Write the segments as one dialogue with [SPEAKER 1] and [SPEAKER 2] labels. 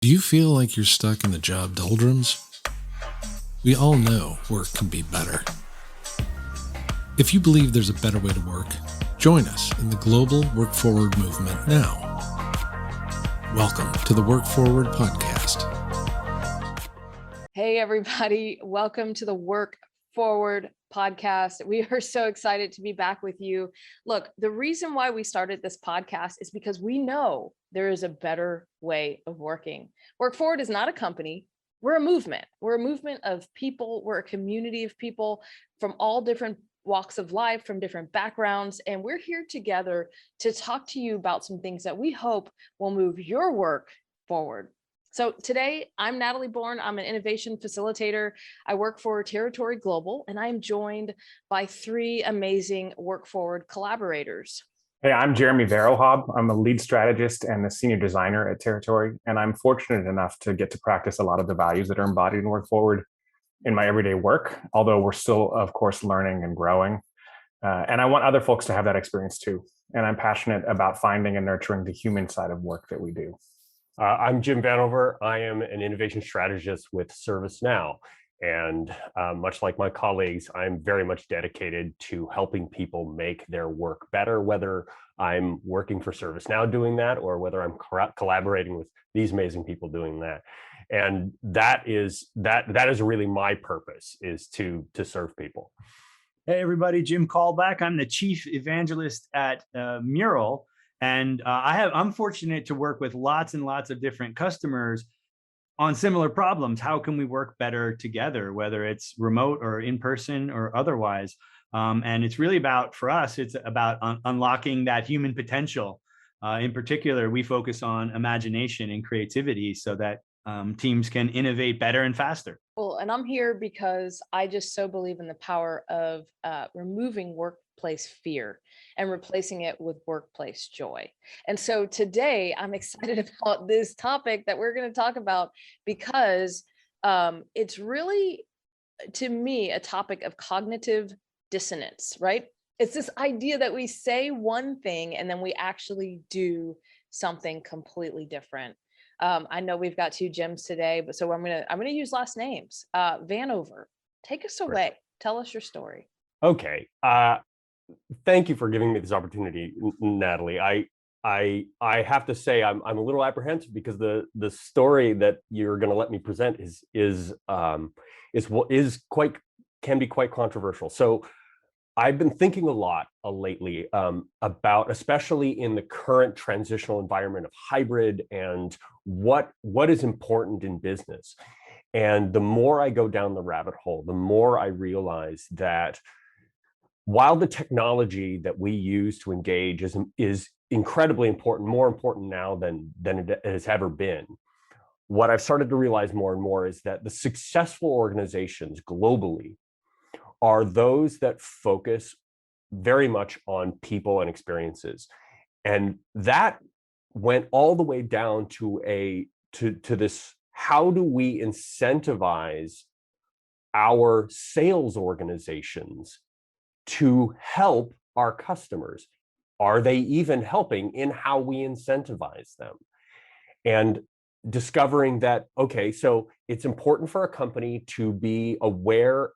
[SPEAKER 1] Do you feel like you're stuck in the job doldrums? We all know work can be better. If you believe there's a better way to work, join us in the global Work Forward movement now. Welcome to the Work Forward podcast.
[SPEAKER 2] Hey, everybody. Welcome to the Work Forward podcast. We are so excited to be back with you. Look, the reason why we started this podcast is because we know there is a better way of working. Work Forward is not a company. We're a movement. We're a movement of people. We're a community of people from all different walks of life, from different backgrounds. And we're here together to talk to you about some things that we hope will move your work forward. So today, I'm Natalie Bourne. I'm an innovation facilitator. I work for Territory Global, and I'm joined by three amazing Work Forward collaborators.
[SPEAKER 3] Hey, I'm Jeremy Varohab. I'm a lead strategist and a senior designer at Territory, and I'm fortunate enough to get to practice a lot of the values that are embodied in Work Forward in my everyday work, although we're still, of course, learning and growing. And I want other folks to have that experience too. And I'm passionate about finding and nurturing the human side of work that we do.
[SPEAKER 4] I'm Jim Vanover. I am an innovation strategist with ServiceNow. And much like my colleagues, I'm very much dedicated to helping people make their work better, whether I'm working for ServiceNow doing that or whether I'm collaborating with these amazing people doing that. And that is really my purpose, is to serve people.
[SPEAKER 5] Hey, everybody, Jim Callback. I'm the chief evangelist at Mural. And I'm fortunate to work with lots and lots of different customers on similar problems. How can we work better together, whether it's remote or in person or otherwise? And it's really about, for us, it's about unlocking that human potential. In particular, we focus on imagination and creativity so that teams can innovate better and faster.
[SPEAKER 2] Well, and I'm here because I just so believe in the power of removing workplace fear and replacing it with workplace joy. And so today I'm excited about this topic that we're going to talk about because it's really, to me, a topic of cognitive dissonance, right? It's this idea that we say one thing and then we actually do something completely different. I know we've got two Jims today, but so I'm gonna use last names. Vanover, take us away. Tell us your story.
[SPEAKER 4] Okay. Thank you for giving me this opportunity, Natalie. I have to say I'm a little apprehensive because the story that you're going to let me present can be quite controversial. So I've been thinking a lot lately about, especially in the current transitional environment of hybrid, and what is important in business. And the more I go down the rabbit hole, the more I realize that while the technology that we use to engage is incredibly important, more important now than it has ever been, what I've started to realize more and more is that the successful organizations globally are those that focus very much on people and experiences. And that went all the way down to this: how do we incentivize our sales organizations to help our customers? Are they even helping in how we incentivize them? And discovering that, okay, so it's important for a company to be aware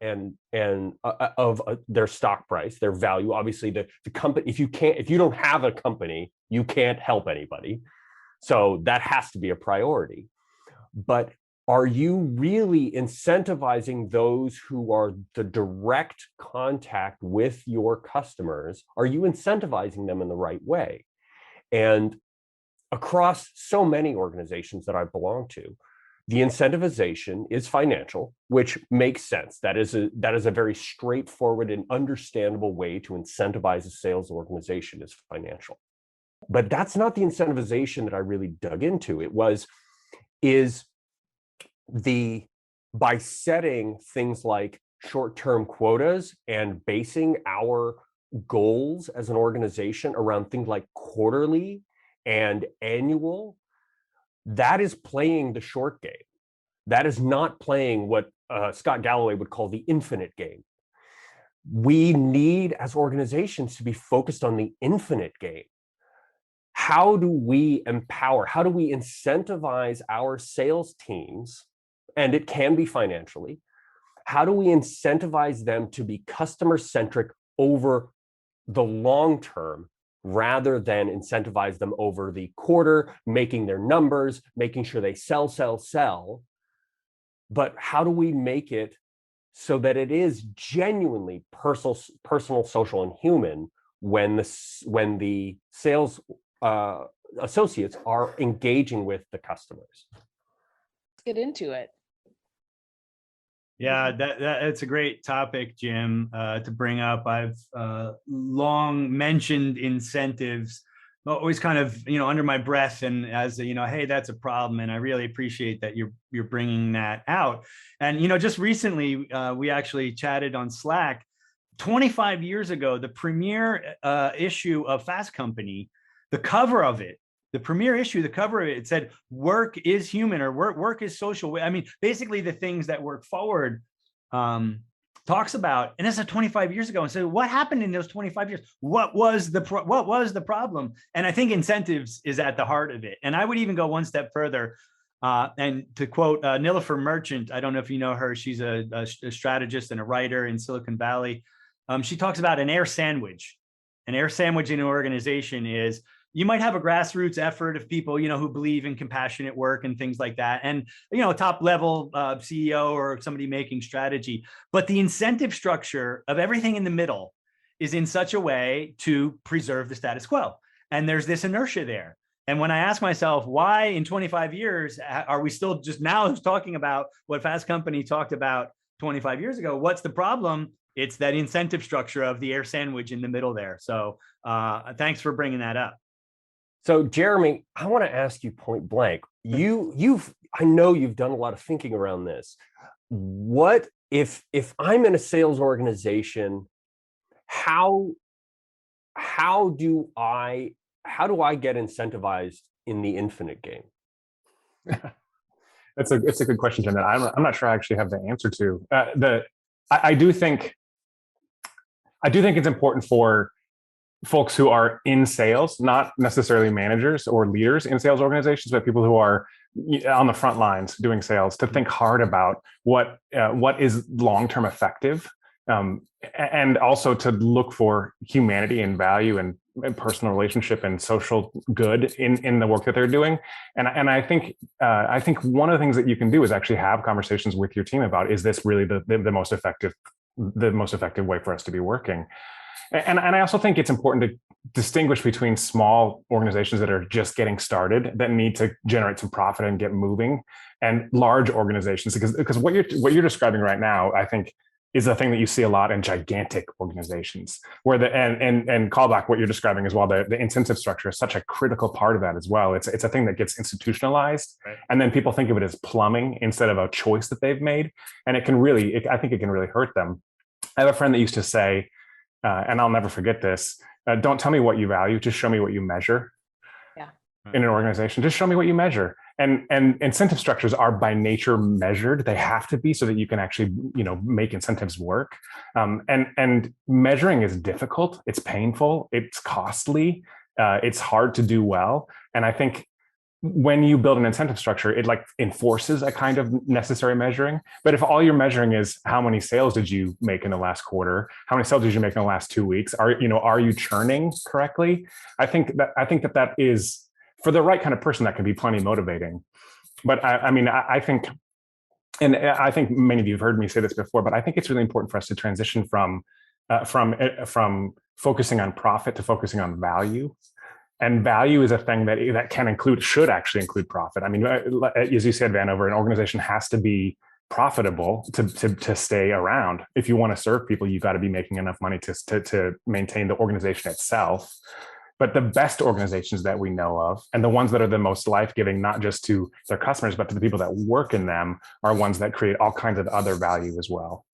[SPEAKER 4] of their stock price, their value. Obviously, the company, if you don't have a company, you can't help anybody. So that has to be a priority. But are you really incentivizing those who are the direct contact with your customers? Are you incentivizing them in the right way? And across so many organizations that I belong to, the incentivization is financial, which makes sense. That is a very straightforward and understandable way to incentivize a sales organization, is financial. But that's not the incentivization that I really dug into. By setting things like short-term quotas and basing our goals as an organization around things like quarterly and annual, that is playing the short game. That is not playing what Scott Galloway would call the infinite game. We need, as organizations, to be focused on the infinite game. how do we empower, how do we incentivize our sales teams? And it can be financially. How do we incentivize them to be customer-centric over the long term, rather than incentivize them over the quarter, making their numbers, making sure they sell? But how do we make it so that it is genuinely personal, social, and human when the sales associates are engaging with the customers?
[SPEAKER 2] Let's get into it.
[SPEAKER 5] Yeah, that's a great topic, Jim, to bring up. I've long mentioned incentives, always kind of, under my breath and as hey, that's a problem. And I really appreciate that you're bringing that out. And, just recently, we actually chatted on Slack. 25 years ago, the premier issue of Fast Company, the cover of it, the premier issue, the cover of it said, work is human, or work is social. I mean, basically the things that Work Forward talks about. And this is 25 years ago. And so what happened in those 25 years? What was the problem? And I think incentives is at the heart of it. And I would even go one step further. And to quote Nilofer Merchant, I don't know if you know her, she's a strategist and a writer in Silicon Valley. She talks about an air sandwich. An air sandwich in an organization is, you might have a grassroots effort of people, who believe in compassionate work and things like that. And, a top level CEO or somebody making strategy. But the incentive structure of everything in the middle is in such a way to preserve the status quo. And there's this inertia there. And when I ask myself, why in 25 years are we still just now talking about what Fast Company talked about 25 years ago? What's the problem? It's that incentive structure of the air sandwich in the middle there. So thanks for bringing that up.
[SPEAKER 4] So Jeremy, I want to ask you point blank. I know you've done a lot of thinking around this. What if I'm in a sales organization, how do I get incentivized in the infinite game?
[SPEAKER 3] It's a good question, Jim, that I'm not sure I actually have the answer to. I do think it's important for folks who are in sales, not necessarily managers or leaders in sales organizations, but people who are on the front lines doing sales, to think hard about what is long-term effective, and also to look for humanity and value and personal relationship and social good in the work that they're doing. And I think one of the things that you can do is actually have conversations with your team about, is this really the most effective way for us to be working? And I also think it's important to distinguish between small organizations that are just getting started, that need to generate some profit and get moving, and large organizations, because what you're describing right now, I think, is the thing that you see a lot in gigantic organizations, where and call back what you're describing as well. The incentive structure is such a critical part of that as well. It's a thing that gets institutionalized, right? And then people think of it as plumbing instead of a choice that they've made, and I think it can really hurt them. I have a friend that used to say, and I'll never forget this, don't tell me what you value, just show me what you measure.
[SPEAKER 2] Yeah.
[SPEAKER 3] In an organization, just show me what you measure. And incentive structures are by nature measured. They have to be, so that you can actually, make incentives work. And measuring is difficult. It's painful. It's costly. It's hard to do well. And I think when you build an incentive structure, it enforces a kind of necessary measuring. But if all you're measuring is how many sales did you make in the last quarter, how many sales did you make in the last 2 weeks, are you churning correctly? I think that is, for the right kind of person, that can be plenty motivating. But I think, and I think many of you have heard me say this before, but I think it's really important for us to transition from focusing on profit to focusing on value. And value is a thing that should actually include profit. I mean, as you said, Vanover, an organization has to be profitable to stay around. If you want to serve people, you've got to be making enough money to maintain the organization itself. But the best organizations that we know of, and the ones that are the most life-giving, not just to their customers, but to the people that work in them, are ones that create all kinds of other value as well.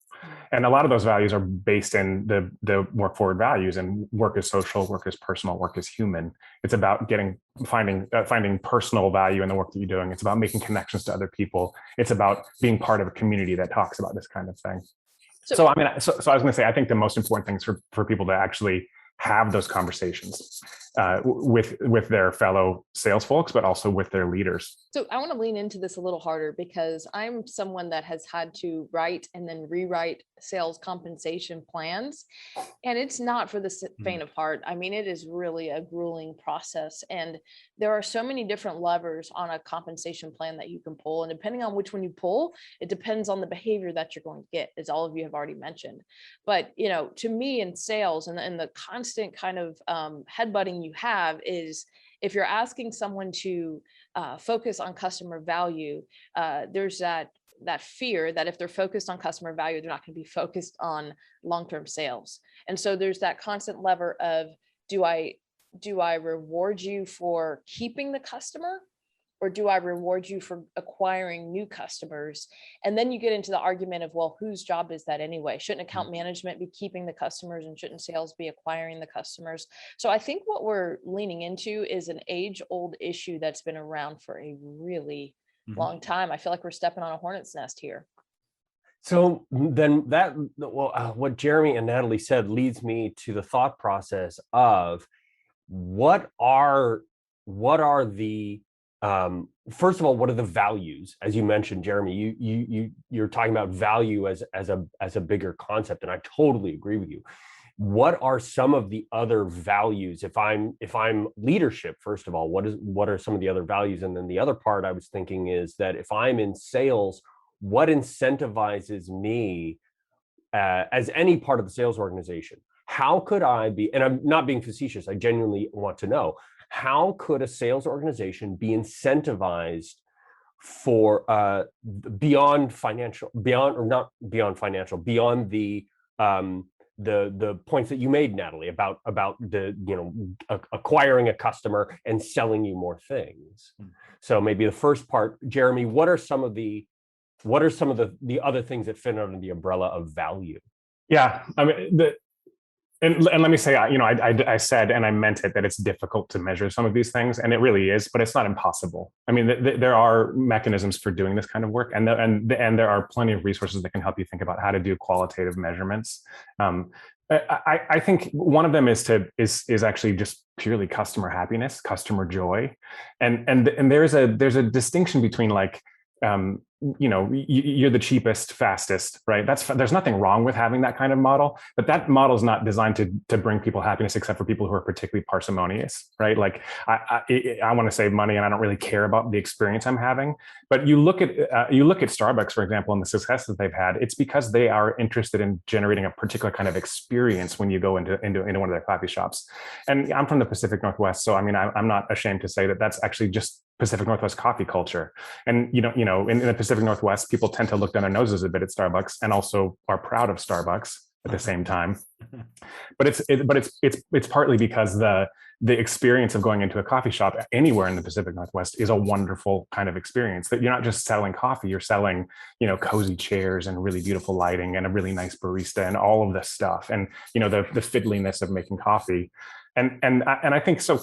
[SPEAKER 3] And a lot of those values are based in the Work Forward values, and work is social, work is personal, work is human. It's about finding personal value in the work that you're doing. It's about making connections to other people. It's about being part of a community that talks about this kind of thing. So I was going to say, I think the most important things for people to actually have those conversations with their fellow sales folks, but also with their leaders.
[SPEAKER 2] So I want to lean into this a little harder because I'm someone that has had to write and then rewrite sales compensation plans. And it's not for the faint of heart. I mean, it is really a grueling process. And there are so many different levers on a compensation plan that you can pull. And depending on which one you pull, it depends on the behavior that you're going to get, as all of you have already mentioned. But, you know, to me in sales and the constant kind of headbutting you have is if you're asking someone to focus on customer value, there's that fear that if they're focused on customer value, they're not going to be focused on long-term sales. And so there's that constant lever of, do I reward you for keeping the customer, or do I reward you for acquiring new customers? And then you get into the argument of, well, whose job is that anyway? Shouldn't account management be keeping the customers, and shouldn't sales be acquiring the customers? So I think what we're leaning into is an age-old issue that's been around for a really long time. I feel like we're stepping on a hornet's nest here.
[SPEAKER 4] So then what Jeremy and Natalie said leads me to the thought process of what are the first of all, what are the values? As you mentioned, Jeremy, you're talking about value as a bigger concept, and I totally agree with you. What are some of the other values? If I'm leadership, first of all, what are some of the other values? And then the other part I was thinking is that if I'm in sales, what incentivizes me as any part of the sales organization? How could I be, and I'm not being facetious, I genuinely want to know, how could a sales organization be incentivized for beyond the points that you made, Natalie, about acquiring a customer and selling you more things? So maybe the first part, Jeremy, what are some of the other things that fit under the umbrella of value?
[SPEAKER 3] Yeah, I mean, and let me say, I said, and I meant it, that it's difficult to measure some of these things, and it really is, but it's not impossible. I mean, there are mechanisms for doing this kind of work, and there are plenty of resources that can help you think about how to do qualitative measurements. I think one of them is actually just purely customer happiness, customer joy, and there's a distinction between like, you're the cheapest, fastest, right? There's nothing wrong with having that kind of model, but that model is not designed to bring people happiness, except for people who are particularly parsimonious, right? Like I want to save money and I don't really care about the experience I'm having. But you look at Starbucks, for example, and the success that they've had. It's because they are interested in generating a particular kind of experience when you go into one of their coffee shops. And I'm from the Pacific Northwest, so I mean, I'm not ashamed to say that that's actually just Pacific Northwest coffee culture. And in the Pacific Northwest, people tend to look down their noses a bit at Starbucks, and also are proud of Starbucks at the same time. But it's partly because the experience of going into a coffee shop anywhere in the Pacific Northwest is a wonderful kind of experience. That you're not just selling coffee, you're selling cozy chairs and really beautiful lighting and a really nice barista and all of this stuff, and the fiddliness of making coffee. And I think so.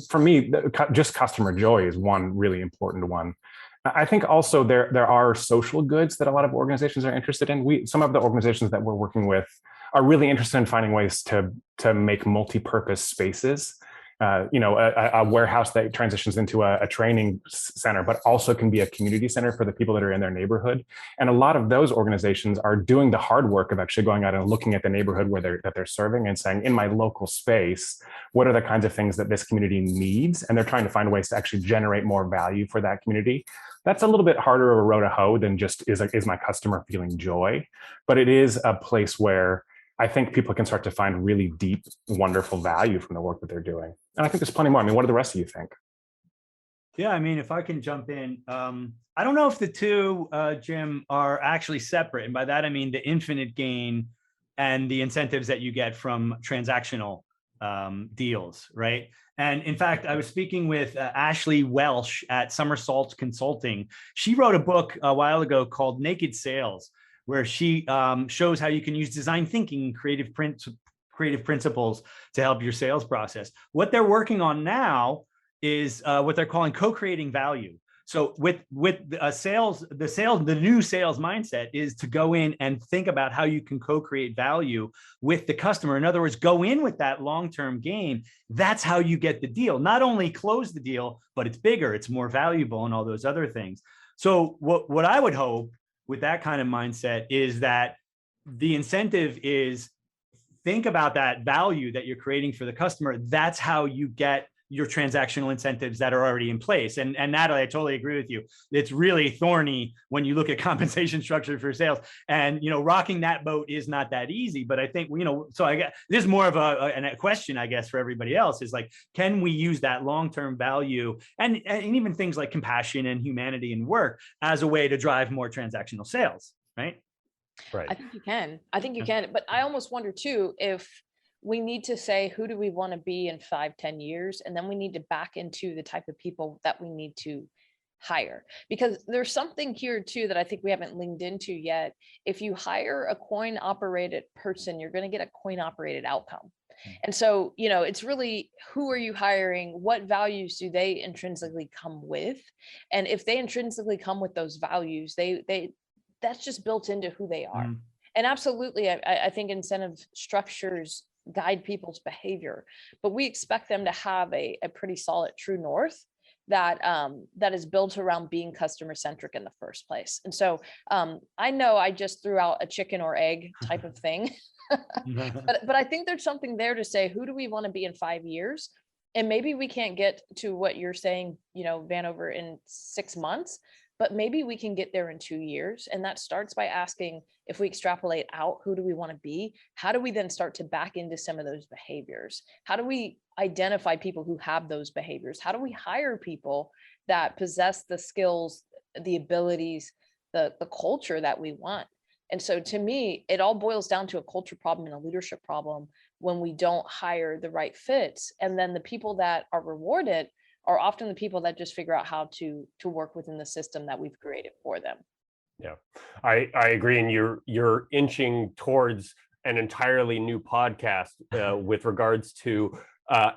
[SPEAKER 3] For me, just customer joy is one really important one. I think also there are social goods that a lot of organizations are interested in. Some of the organizations that we're working with are really interested in finding ways to make multi-purpose spaces. A warehouse that transitions into a training center, but also can be a community center for the people that are in their neighborhood. And a lot of those organizations are doing the hard work of actually going out and looking at the neighborhood that they're serving and saying, in my local space, what are the kinds of things that this community needs? And they're trying to find ways to actually generate more value for that community. That's a little bit harder of a row to hoe than just is my customer feeling joy, but it is a place where I think people can start to find really deep, wonderful value from the work that they're doing. And I think there's plenty more. I mean, what do the rest of you think?
[SPEAKER 5] Yeah, I mean, if I can jump in, I don't know if the two, Jim, are actually separate. And by that, I mean the infinite gain and the incentives that you get from transactional deals, right? And in fact, I was speaking with Ashley Welsh at Somersault Consulting. She wrote a book a while ago called Naked Sales, where she shows how you can use design thinking and creative principles to help your sales process. What they're working on now is what they're calling co-creating value. So with the new sales mindset is to go in and think about how you can co-create value with the customer. In other words, go in with that long-term gain. That's how you get the deal. Not only close the deal, but it's bigger, it's more valuable, and all those other things. So what I would hope with that kind of mindset is that the incentive is, think about that value that you're creating for the customer. That's how you get your transactional incentives that are already in place. And Natalie, I totally agree with you. It's really thorny when you look at compensation structure for sales, and, rocking that boat is not that easy. But I think, so I guess this is more of a question, I guess, for everybody else, is like, can we use that long-term value and even things like compassion and humanity and work as a way to drive more transactional sales, right?
[SPEAKER 4] Right.
[SPEAKER 2] I think you can. I think you can. But I almost wonder too, if we need to say, who do we want to be in 5-10 years? And then we need to back into the type of people that we need to hire, because there's something here too that I think we haven't leaned into yet. If you hire a coin operated person, you're going to get a coin operated outcome. And so, it's really, who are you hiring? What values do they intrinsically come with? And if they intrinsically come with those values, that's just built into who they are. And absolutely, I think incentive structures guide people's behavior, but we expect them to have a pretty solid true north that is built around being customer centric in the first place. And so I know I just threw out a chicken or egg type of thing, but I think there's something there to say, who do we want to be in 5 years? And maybe we can't get to what you're saying, Vanover, in 6 months, but maybe we can get there in 2 years. And that starts by asking, if we extrapolate out, who do we want to be? How do we then start to back into some of those behaviors? How do we identify people who have those behaviors? How do we hire people that possess the skills, the abilities, the culture that we want? And so to me, it all boils down to a culture problem and a leadership problem when we don't hire the right fits. And then the people that are rewarded are often the people that just figure out how to work within the system that we've created for them.
[SPEAKER 4] Yeah, I agree. And you're inching towards an entirely new podcast with regards to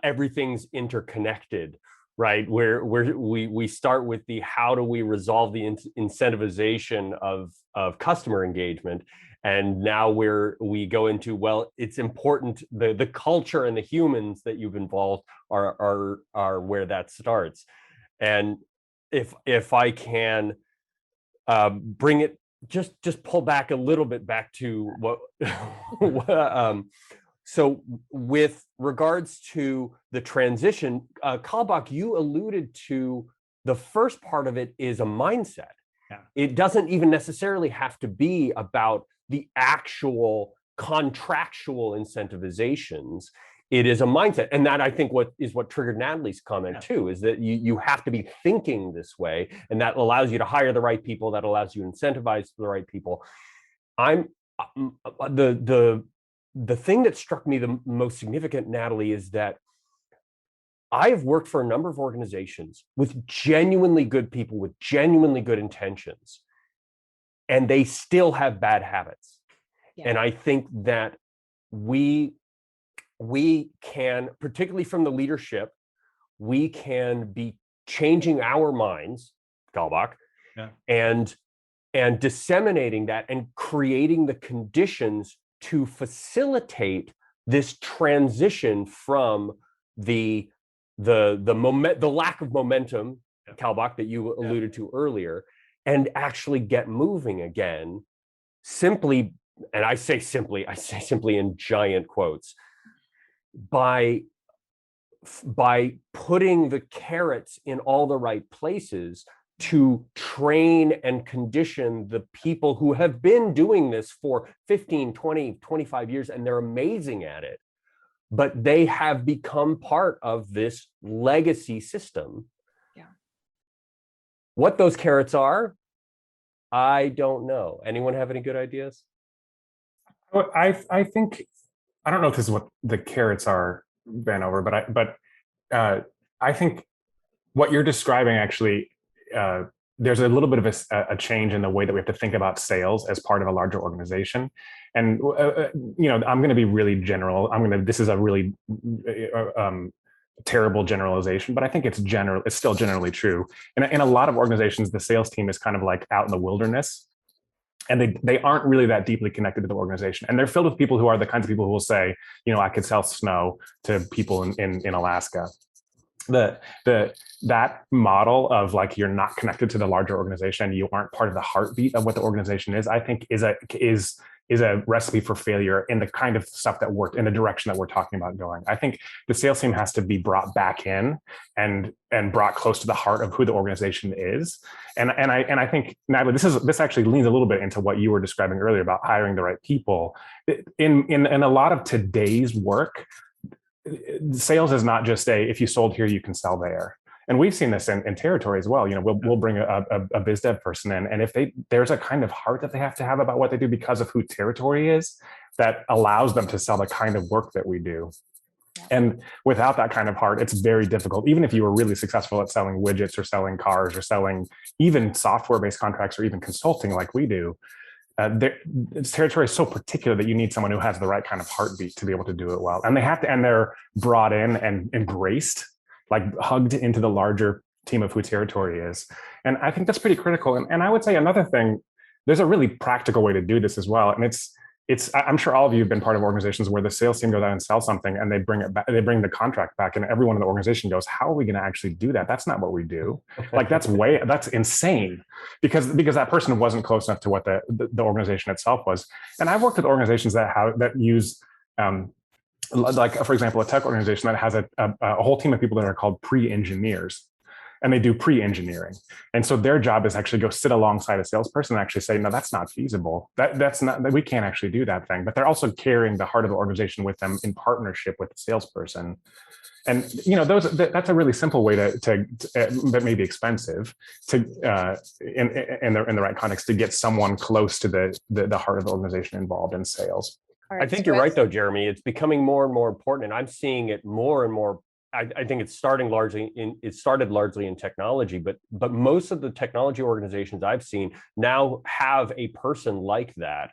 [SPEAKER 4] everything's interconnected, right? Where we start with the how do we resolve the incentivization of customer engagement, and now we go into, well, it's important, the culture and the humans that you've involved are where that starts. And if I can bring it, just pull back a little bit back to what so with regards to the transition, Kalbach, you alluded to the first part of it is a mindset.
[SPEAKER 5] Yeah. It
[SPEAKER 4] doesn't even necessarily have to be about the actual contractual incentivizations. It is a mindset. And that, I think, what triggered Natalie's comment too, is that you have to be thinking this way, and that allows you to hire the right people, that allows you to incentivize the right people. The thing that struck me the most significant, Natalie, is that I have worked for a number of organizations with genuinely good people, with genuinely good intentions, and they still have bad habits. Yeah. And I think that we can, particularly from the leadership, we can be changing our minds, Kalbach, and disseminating that and creating the conditions to facilitate this transition from the lack of momentum, Kalbach, that you alluded to earlier, and actually get moving again, simply, and I say simply in giant quotes, by putting the carrots in all the right places to train and condition the people who have been doing this for 15, 20, 25 years, and they're amazing at it, but they have become part of this legacy system. Yeah. What those carrots are, I don't know. Anyone have any good ideas?
[SPEAKER 3] I think, I don't know if this is what the carrots are, Vanover, but I think what you're describing actually, there's a little bit of a change in the way that we have to think about sales as part of a larger organization. And I'm going to be really general. This is a really terrible generalization, but I think it's still generally true. And in a lot of organizations, the sales team is kind of like out in the wilderness, and they aren't really that deeply connected to the organization. And they're filled with people who are the kinds of people who will say, I could sell snow to people in Alaska. That model of like, you're not connected to the larger organization, you aren't part of the heartbeat of what the organization is, I think is a recipe for failure in the kind of stuff that worked in the direction that we're talking about going. I think the sales team has to be brought back in and brought close to the heart of who the organization is. And I think, Natalie, this actually leans a little bit into what you were describing earlier about hiring the right people. In a lot of today's work, sales is not just if you sold here, you can sell there. And we've seen this in territory as well. We'll bring a biz dev person in, and if there's a kind of heart that they have to have about what they do because of who territory is, that allows them to sell the kind of work that we do. And without that kind of heart, it's very difficult. Even if you were really successful at selling widgets or selling cars or selling even software-based contracts or even consulting like we do, territory is so particular that you need someone who has the right kind of heartbeat to be able to do it well. And they're brought in and embraced, like hugged into the larger team of who territory is. And I think that's pretty critical. And I would say another thing, there's a really practical way to do this as well. And I'm sure all of you have been part of organizations where the sales team goes out and sells something and they bring it back, they bring the contract back, and everyone in the organization goes, how are we going to actually do that? That's not what we do. Like that's insane, because that person wasn't close enough to what the organization itself was. And I've worked with organizations that use, like for example, a tech organization that has a whole team of people that are called pre-engineers. And they do pre-engineering. And so their job is actually go sit alongside a salesperson and actually say, no, that's not feasible. We can't actually do that thing. But they're also carrying the heart of the organization with them in partnership with the salesperson. And that's a really simple way to that may be expensive to in the right context to get someone close to the heart of the organization involved in sales.
[SPEAKER 2] Right,
[SPEAKER 4] I think you're right though, Jeremy. It's becoming more and more important, and I'm seeing it more and more. I think it started largely in technology, but most of the technology organizations I've seen now have a person like that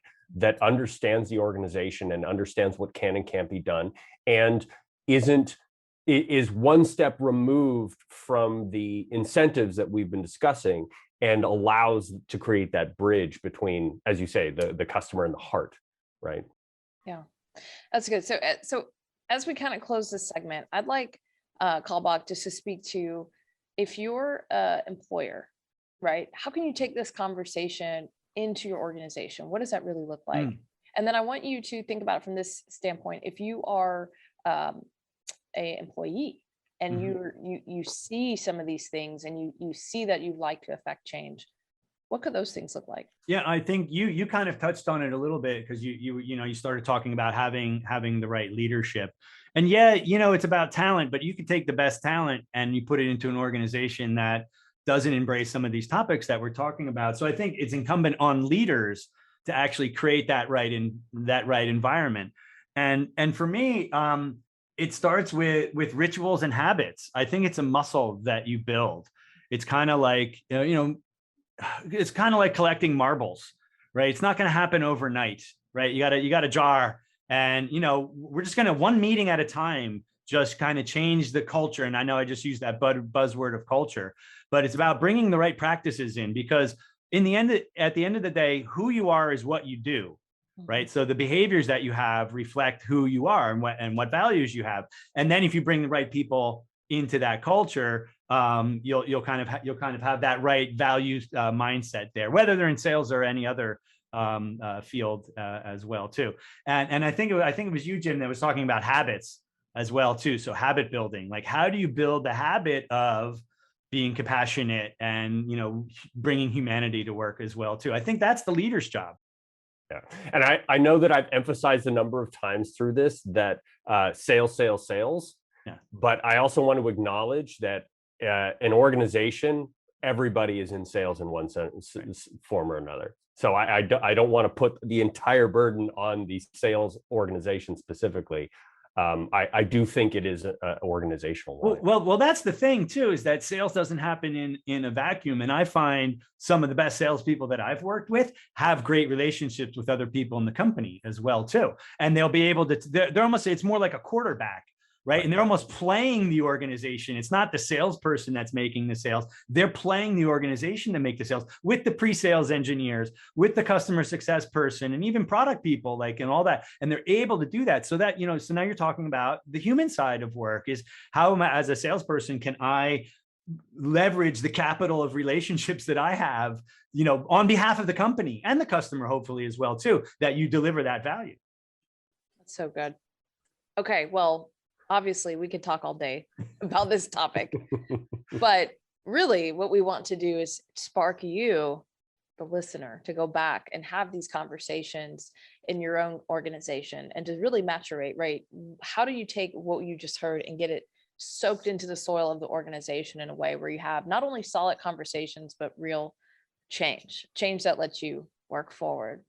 [SPEAKER 4] understands the organization and understands what can and can't be done, and is one step removed from the incentives that we've been discussing, and allows to create that bridge between, as you say, the customer and the heart, right?
[SPEAKER 2] Yeah, that's good. So as we kind of close this segment, I'd like Carl-Bach just to speak to, if you're an employer, right? How can you take this conversation into your organization? What does that really look like? And then I want you to think about it from this standpoint. If you are a employee and you see some of these things and you see that you'd like to affect change, what could those things look like?
[SPEAKER 5] Yeah, I think you kind of touched on it a little bit, because you started talking about having the right leadership. And yeah, it's about talent, but you can take the best talent and you put it into an organization that doesn't embrace some of these topics that we're talking about. So I think it's incumbent on leaders to actually create that right environment. And for me, it starts with rituals and habits. I think it's a muscle that you build. It's kind of like, it's kind of like collecting marbles, right? It's not going to happen overnight, right? You got a jar, and we're just going to, one meeting at a time, just kind of change the culture. And I know I just used that buzzword of culture, but it's about bringing the right practices in, because at the end of the day, who you are is what you do, right? So the behaviors that you have reflect who you are and what values you have. And then if you bring the right people into that culture, you'll kind of have that right values mindset there, whether they're in sales or any other field as well too. And I think it was you, Jim, that was talking about habits as well too. So habit building, like how do you build the habit of being compassionate and bringing humanity to work as well too. I think that's the leader's job.
[SPEAKER 4] Yeah, and I know that I've emphasized a number of times through this that sales. Yeah. But I also want to acknowledge that an organization, everybody is in sales in one form or another. So I don't want to put the entire burden on the sales organization specifically. I do think it is an organizational one.
[SPEAKER 5] Well, that's the thing too, is that sales doesn't happen in a vacuum. And I find some of the best salespeople that I've worked with have great relationships with other people in the company as well too. And they'll be able to, they're almost, it's more like a quarterback, right? And they're almost playing the organization. It's not the salesperson that's making the sales. They're playing the organization to make the sales with the pre-sales engineers, with the customer success person, and even product people, like, and all that. And they're able to do that. So that, so now you're talking about the human side of work is how am I, as a salesperson, can I leverage the capital of relationships that I have, on behalf of the company and the customer, hopefully as well, too, that you deliver that value.
[SPEAKER 2] That's so good. Okay. Well, obviously we could talk all day about this topic, but really what we want to do is spark you, the listener, to go back and have these conversations in your own organization and to really maturate, right? How do you take what you just heard and get it soaked into the soil of the organization in a way where you have not only solid conversations, but real change that lets you work forward?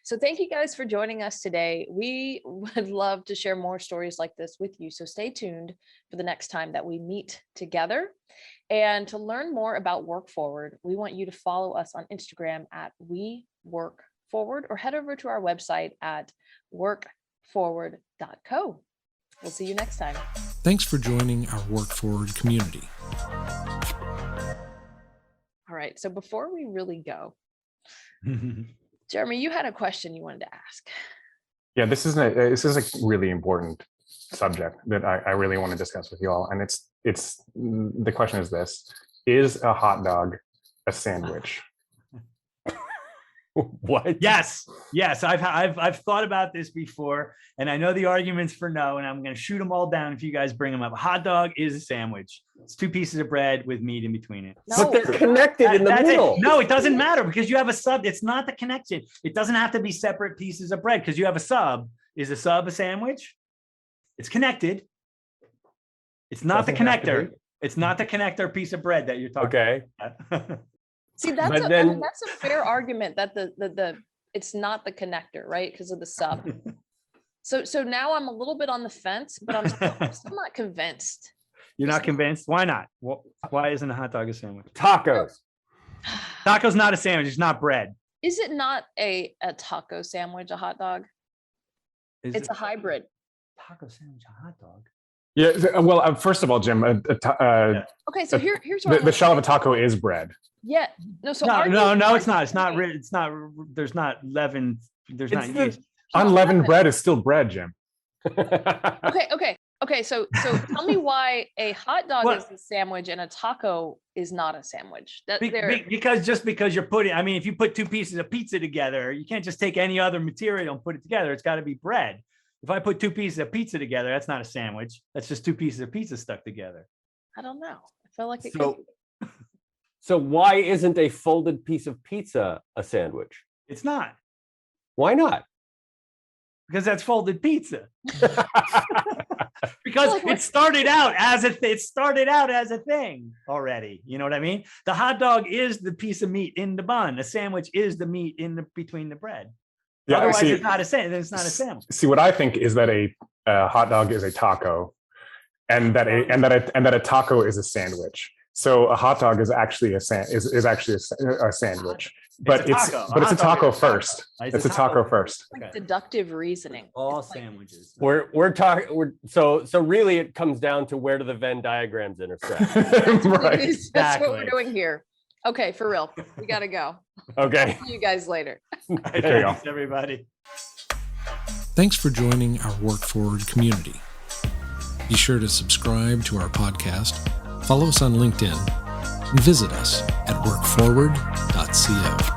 [SPEAKER 2] So thank you guys for joining us today. We would love to share more stories like this with you. So stay tuned for the next time that we meet together. And to learn more about Work Forward, we want you to follow us on Instagram at WeWorkForward or head over to our website at workforward.co. We'll see you next time.
[SPEAKER 1] Thanks for joining our Work Forward community.
[SPEAKER 2] All right. So before we really go, Jeremy, you had a question you wanted to ask.
[SPEAKER 3] Yeah, this is a really important subject that I really want to discuss with you all. And it's the question is this: is a hot dog a sandwich?
[SPEAKER 4] What?
[SPEAKER 5] Yes. I've thought about this before, and I know the arguments for no, and I'm going to shoot them all down if you guys bring them up. A hot dog is a sandwich. It's 2 pieces of bread with meat in between it.
[SPEAKER 2] No.
[SPEAKER 4] But they're connected in the middle.
[SPEAKER 5] No, it doesn't matter because you have a sub. It's not the connection. It doesn't have to be separate pieces of bread because you have a sub. Is a sub a sandwich? It's connected. It's not the connector. It's not the connector piece of bread that you're talking
[SPEAKER 4] Okay.
[SPEAKER 5] about.
[SPEAKER 2] See, that's
[SPEAKER 4] But
[SPEAKER 2] a
[SPEAKER 4] then-
[SPEAKER 2] that's a fair argument that the it's not the connector, right? Because of the sub. So now I'm a little bit on the fence, but I'm still not convinced.
[SPEAKER 5] You're not convinced? Why not? Why isn't a hot dog a sandwich?
[SPEAKER 4] Tacos.
[SPEAKER 5] Taco's not a sandwich. It's not bread.
[SPEAKER 2] Is it not a taco sandwich, a hot dog?
[SPEAKER 5] Is
[SPEAKER 2] It's
[SPEAKER 5] it
[SPEAKER 2] a hybrid.
[SPEAKER 5] taco sandwich, a hot dog?
[SPEAKER 3] Yeah. Well, first of all, Jim,
[SPEAKER 2] Okay, so here's what
[SPEAKER 3] the shell of a taco is bread.
[SPEAKER 2] Yeah. No, so
[SPEAKER 5] No, it's not. It's not. It's not. There's not leaven. There's not
[SPEAKER 4] It's the-
[SPEAKER 5] yeast.
[SPEAKER 3] Unleavened bread is still bread, Jim.
[SPEAKER 2] Okay. So tell me why a hot dog
[SPEAKER 5] What?
[SPEAKER 2] is a sandwich and a taco is not a sandwich.
[SPEAKER 5] Because you're putting. I mean, if you put 2 pieces of pizza together, you can't just take any other material and put it together. It's got to be bread. If I put 2 pieces of pizza together, that's not a sandwich. That's just 2 pieces of pizza stuck together.
[SPEAKER 2] I don't know. I feel like it could
[SPEAKER 4] So,
[SPEAKER 2] be.
[SPEAKER 4] so why isn't a folded piece of pizza a sandwich?
[SPEAKER 5] It's not
[SPEAKER 4] Why not?
[SPEAKER 5] because that's folded pizza. Because
[SPEAKER 2] Like what?
[SPEAKER 5] it started out as a thing already. You know what I mean? The hot dog is the piece of meat in the bun. A sandwich is the meat in the between the bread.
[SPEAKER 3] Yeah,
[SPEAKER 5] Otherwise,
[SPEAKER 3] see-
[SPEAKER 5] it's not a sandwich. It's not a sandwich.
[SPEAKER 3] See, what I think is that a hot dog is a taco, and that a taco is a sandwich. So a hot dog is actually a sandwich, but it's a taco first. It's a taco first.
[SPEAKER 2] Like deductive reasoning.
[SPEAKER 5] All
[SPEAKER 2] It's like-
[SPEAKER 5] sandwiches.
[SPEAKER 4] We're talking. So really, it comes down to where do the Venn diagrams intersect?
[SPEAKER 3] Right.
[SPEAKER 2] That's what we're
[SPEAKER 5] Exactly.
[SPEAKER 2] doing here. Okay, for real. We gotta go.
[SPEAKER 4] Okay.
[SPEAKER 2] See you guys later.
[SPEAKER 3] There you go.
[SPEAKER 5] Thanks, everybody.
[SPEAKER 1] Thanks for joining our Work Forward community. Be sure to subscribe to our podcast, follow us on LinkedIn, and visit us at workforward.co.